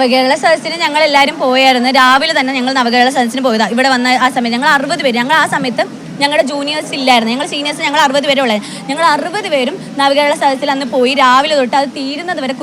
നവകേരള സദസ്സിന് ഞങ്ങൾ എല്ലാവരും പോയായിരുന്നു. രാവിലെ തന്നെ ഞങ്ങൾ നവകേരള സദസ്സിന് പോയതാണ്. ഇവിടെ വന്ന ആ സമയത്ത് ഞങ്ങൾ 60 പേര്. ഞങ്ങൾ ആ സമയത്ത് ഞങ്ങളുടെ ജൂനിയേഴ്സ് ഇല്ലായിരുന്നു, ഞങ്ങൾ സീനിയേഴ്സ് ഞങ്ങൾ 60 പേരെ ഉള്ളത്. ഞങ്ങൾ 60 പേരും നവകേരള സദസ്സിൽ അന്ന് പോയി. രാവിലെ തൊട്ട് അത് തീരുന്നത് വരെ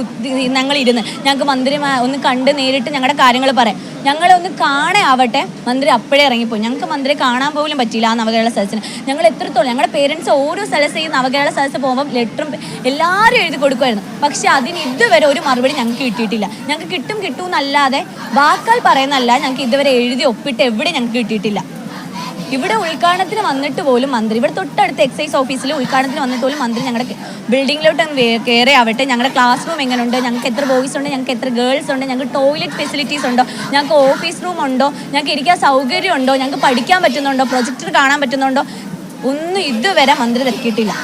ഞങ്ങൾ ഇരുന്ന് ഞങ്ങൾക്ക് മന്ത്രി ഒന്ന് കണ്ട് നേരിട്ട് ഞങ്ങളുടെ കാര്യങ്ങൾ പറയാം. ഞങ്ങളെ ഒന്ന് കാണാവട്ടെ, മന്ത്രി അപ്പോഴേ ഇറങ്ങിപ്പോയി. ഞങ്ങൾക്ക് മന്ത്രിയെ കാണാൻ പോലും പറ്റിയില്ല ആ നവകേരള സദസ്സിന്. ഞങ്ങൾ എത്രത്തോളം ഞങ്ങളുടെ പേരൻസ് ഓരോ സ്ഥലത്ത് ഈ നവകേരള സദസ്സ് പോകുമ്പോൾ ലെറ്ററും എല്ലാവരും എഴുതി കൊടുക്കുമായിരുന്നു. പക്ഷെ അതിന് ഇതുവരെ ഒരു മറുപടി ഞങ്ങൾക്ക് കിട്ടിയിട്ടില്ല. ഞങ്ങൾക്ക് കിട്ടും എന്നല്ലാതെ വാക്കാൽ പറയുന്നതല്ല, ഞങ്ങൾക്ക് ഇതുവരെ എഴുതി ഒപ്പിട്ട് എവിടെ ഞങ്ങൾക്ക് കിട്ടിയിട്ടില്ല. ഇവിടെ ഉദ്ഘാടനത്തിന് വന്നിട്ട് പോലും മന്ത്രി, ഇവിടെ തൊട്ടടുത്ത് എക്സൈസ് ഓഫീസിൽ ഉദ്ഘാടനത്തിന് വന്നിട്ട് പോലും മന്ത്രി ഞങ്ങളുടെ ബിൽഡിങ്ങിലോട്ട് കയറി ആവട്ടെ, ഞങ്ങളുടെ ക്ലാസ് റൂം എങ്ങനെയുണ്ട്, ഞങ്ങൾക്ക് എത്ര ബോയ്സ് ഉണ്ട്, ഞങ്ങൾക്ക് എത്ര ഗേൾസ് ഉണ്ട്, ഞങ്ങൾക്ക് ടോയ്ലറ്റ് ഫെസിലിറ്റീസ് ഉണ്ടോ, ഞങ്ങൾക്ക് ഓഫീസ് റൂം ഉണ്ടോ, ഞങ്ങൾക്ക് ഇരിക്കാൻ സൗകര്യം ഉണ്ടോ, ഞങ്ങൾക്ക് പഠിക്കാൻ പറ്റുന്നുണ്ടോ, പ്രൊജക്ടർ കാണാൻ പറ്റുന്നുണ്ടോ, ഒന്നും ഇതുവരെ മന്ത്രി തിരക്കിയിട്ടില്ല.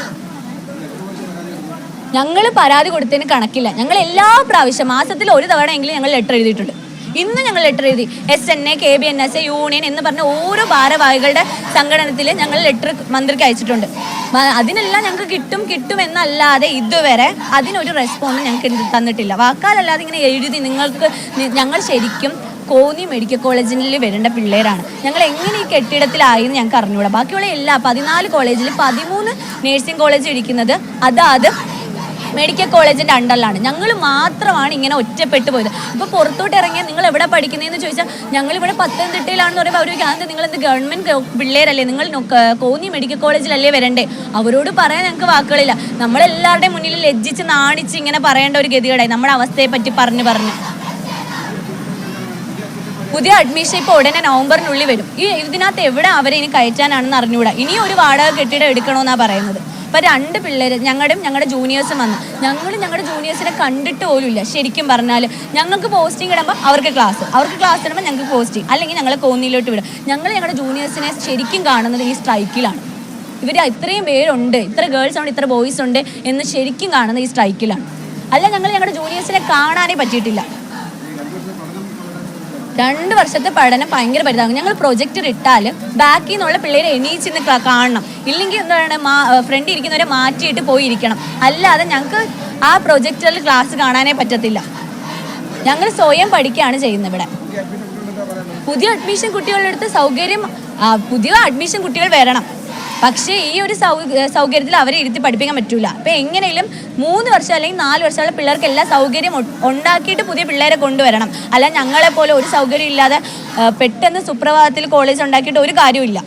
ഞങ്ങൾ പരാതി കൊടുത്തതിന് കണക്കില്ല. ഞങ്ങൾ എല്ലാ പ്രാവശ്യം മാസത്തിൽ ഒരു തവണയെങ്കിലും ഞങ്ങൾ ലെറ്റർ എഴുതിയിട്ടുണ്ട്. ഇന്ന് ഞങ്ങൾ ലെറ്റർ എഴുതി. SNA, KBNS, യൂണിയൻ എന്ന് പറഞ്ഞ ഓരോ ഭാരവാഹികളുടെ സംഘടനത്തിൽ ഞങ്ങൾ ലെറ്റർ മന്ത്രിക്ക് അയച്ചിട്ടുണ്ട്. അതിനെല്ലാം ഞങ്ങൾക്ക് കിട്ടും എന്നല്ലാതെ ഇതുവരെ അതിനൊരു റെസ്പോണ്ട് ഞങ്ങൾക്ക് തന്നിട്ടില്ല. വാക്കാലല്ലാതെ ഇങ്ങനെ എഴുതി ഞങ്ങൾ ശരിക്കും കോന്നി മെഡിക്കൽ കോളേജിൽ വരേണ്ട പിള്ളേരാണ്. ഞങ്ങൾ എങ്ങനെ ഈ കെട്ടിടത്തിലായെന്ന് ഞങ്ങൾക്ക് അറിഞ്ഞുകൂടാ. ബാക്കിയുള്ള എല്ലാ 14 കോളേജിൽ 13 നേഴ്സിംഗ് കോളേജ് ഇരിക്കുന്നത് അതാത് മെഡിക്കൽ കോളേജിൻ്റെ അണ്ടറിലാണ്. ഞങ്ങൾ മാത്രമാണ് ഇങ്ങനെ ഒറ്റപ്പെട്ടു പോയത്. ഇപ്പോൾ പുറത്തോട്ട് ഇറങ്ങിയാൽ നിങ്ങൾ എവിടെ പഠിക്കുന്നതെന്ന് ചോദിച്ചാൽ ഞങ്ങളിവിടെ പത്തനംതിട്ടയിലാണെന്ന് പറയുമ്പോൾ അവർ ചോദിക്കുക, നിങ്ങളെന്ത് ഗവൺമെൻറ് പിള്ളേരല്ലേ, നിങ്ങൾ കോന്നി മെഡിക്കൽ കോളേജിലല്ലേ വരണ്ടേ? അവരോട് പറയാൻ ഞങ്ങൾക്ക് വാക്കുകളില്ല. നമ്മളെല്ലാവരുടെയും മുന്നിൽ ലജ്ജിച്ച് നാണിച്ച് ഇങ്ങനെ പറയേണ്ട ഒരു ഗതികേടായി നമ്മുടെ അവസ്ഥയെ പറ്റി പറഞ്ഞു. പുതിയ അഡ്മിഷൻ ഇപ്പോൾ ഉടനെ നവംബറിനുള്ളിൽ വരും. ഇതിനകത്ത് എവിടെ അവരെ ഇനി കയറ്റാനാണെന്ന് അറിഞ്ഞുകൂടാ. ഇനി ഒരു വാടക കെട്ടിടം എടുക്കണമെന്നാണ് പറയുന്നത്. ഇപ്പം 2 പിള്ളേർ ഞങ്ങളുടെ ജൂനിയേഴ്സും വന്നു. ഞങ്ങളുടെ ജൂനിയേഴ്സിനെ കണ്ടിട്ട് പോലും ഇല്ല. ശരിക്കും പറഞ്ഞാൽ ഞങ്ങൾക്ക് പോസ്റ്റിംഗ് ഇടുമ്പോൾ അവർക്ക് ക്ലാസ് ഇടുമ്പോൾ ഞങ്ങൾക്ക് പോസ്റ്റിംഗ്, അല്ലെങ്കിൽ ഞങ്ങളെ കോന്നിയിലോട്ട് വിടും. ഞങ്ങളുടെ ജൂനിയേഴ്സിനെ ശരിക്കും കാണുന്നത് ഈ സ്ട്രൈക്കിലാണ്. ഇവർ ഇത്രയും പേരുണ്ട്, ഇത്ര ഗേൾസ് ഉണ്ട്, ഇത്ര ബോയ്സ് ഉണ്ട് എന്ന് ശരിക്കും കാണുന്നത് ഈ സ്ട്രൈക്കിലാണ്. അല്ല, ഞങ്ങളുടെ ജൂനിയേഴ്സിനെ കാണാനേ പറ്റിയിട്ടില്ല. 2 വർഷത്തെ പഠനം ഭയങ്കര പരിതാപം. ഞങ്ങൾ പ്രൊജക്ടർ ഇട്ടാൽ ബാക്കിൽ നിന്നുള്ള പിള്ളേരെ എണീച്ചിന്ന് കാണണം, ഇല്ലെങ്കിൽ എന്താണ് ഫ്രണ്ട് ഇരിക്കുന്നവരെ മാറ്റിയിട്ട് പോയിരിക്കണം. അല്ലാതെ ഞങ്ങൾക്ക് ആ പ്രൊജക്ടറിൽ ക്ലാസ് കാണാനേ പറ്റത്തില്ല. ഞങ്ങൾ സ്വയം പഠിക്കുകയാണ് ചെയ്യുന്നത്. ഇവിടെ പുതിയ അഡ്മിഷൻ കുട്ടികളുടെ അടുത്ത് പുതിയ അഡ്മിഷൻ കുട്ടികൾ വരണം. പക്ഷേ ഈ ഒരു സൗകര്യത്തിൽ അവരെ ഇരുത്തി പഠിപ്പിക്കാൻ പറ്റൂല. അപ്പം എങ്ങനെയും 3 വർഷം അല്ലെങ്കിൽ 4 വർഷമുള്ള പിള്ളേർക്ക് എല്ലാ സൗകര്യം ഉണ്ടാക്കിയിട്ട് പുതിയ പിള്ളേരെ കൊണ്ടുവരണം. അല്ല ഞങ്ങളെപ്പോലെ ഒരു സൗകര്യം ഇല്ലാതെ പെട്ടെന്ന് സുപ്രഭാതത്തിൽ കോളേജ് ഉണ്ടാക്കിയിട്ട് ഒരു കാര്യമില്ല.